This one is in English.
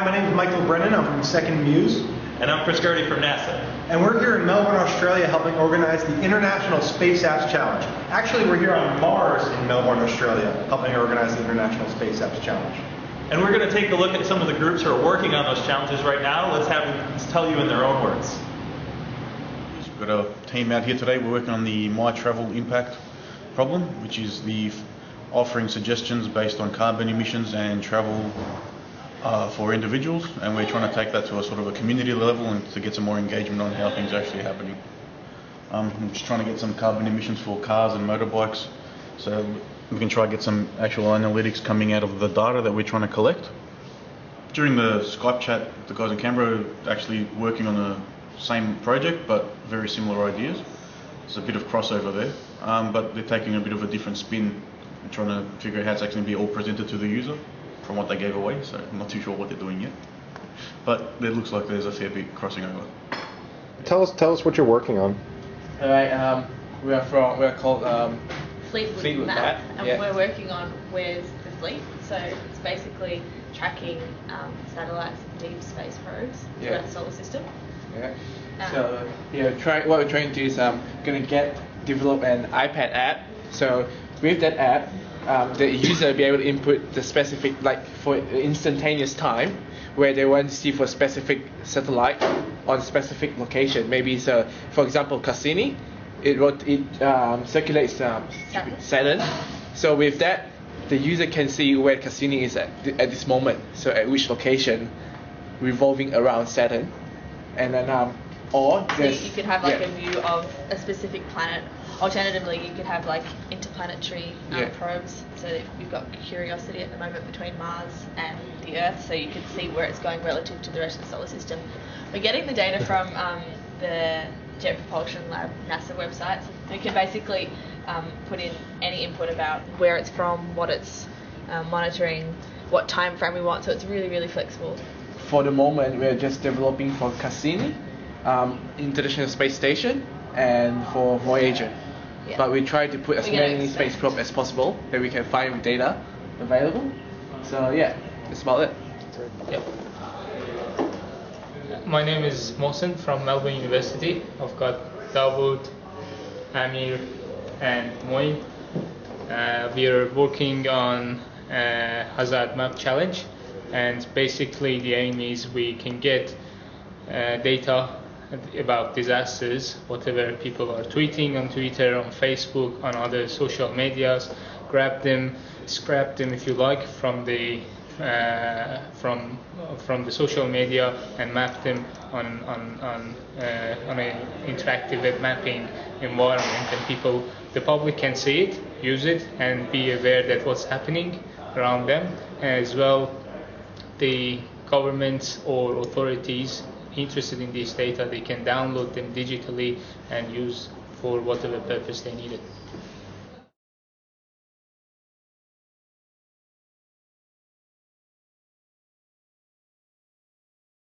Hi, my name is Michael Brennan. I'm from Second Muse. And I'm Chris Gertie from NASA. And we're here in Melbourne, Australia, helping organize the International Space Apps Challenge. Actually, we're here on Mars in Melbourne, Australia, helping organize the International Space Apps Challenge. And we're going to take a look at some of the groups who are working on those challenges right now. Let's have them tell you in their own words. We've got a team out here today. We're working on the My Travel Impact problem, which is the offering suggestions based on carbon emissions and travel for individuals, and we're trying to take that to a sort of a community level and to get some more engagement on how things are actually happening. I'm just trying to get some carbon emissions for cars and motorbikes, so we can try to get some actual analytics coming out of the data that we're trying to collect. During the Skype chat, the guys in Canberra are actually working on the same project but very similar ideas. There's a bit of crossover there, but they're taking a bit of a different spin and trying to figure out how it's actually going to be all presented to the user from what they gave away, so I'm not too sure what they're doing yet. But it looks like there's a fair bit crossing over. Tell us what you're working on. Alright, we're called Fleetwood Map, and we're working on where's the fleet. So it's basically tracking satellites and deep space probes throughout the solar system. Yeah. What we're trying to do is going to develop an iPad app. So with that app, the user will be able to input the specific, like for instantaneous time, where they want to see for a specific satellite on a specific location. Maybe it's for example, Cassini. It circulates Saturn. So with that, the user can see where Cassini is at this moment. So at which location, revolving around Saturn, and then or so you could have like a view of a specific planet. Alternatively, you could have like interplanetary probes. So we've got Curiosity at the moment between Mars and the Earth, so you can see where it's going relative to the rest of the solar system. We're getting the data from the Jet Propulsion Lab NASA website. So we can basically put in any input about where it's from, what it's monitoring, what time frame we want. So it's really, really flexible. For the moment, we're just developing for Cassini, International Space Station, and for Voyager. Yeah. But we try to put as many space probes as possible that we can find with data available. So yeah, that's about it. Yep. My name is Mohsen from Melbourne University. I've got Dawood, Amir, and Moin. We are working on Hazard Map Challenge, and basically the aim is we can get data about disasters, whatever people are tweeting on Twitter, on Facebook, on other social medias, grab them, scrap them if you like from the social media and map them on an interactive web mapping environment, and the public can see it, use it, and be aware that what's happening around them. As well, the governments or authorities interested in this data, they can download them digitally and use for whatever purpose they need it.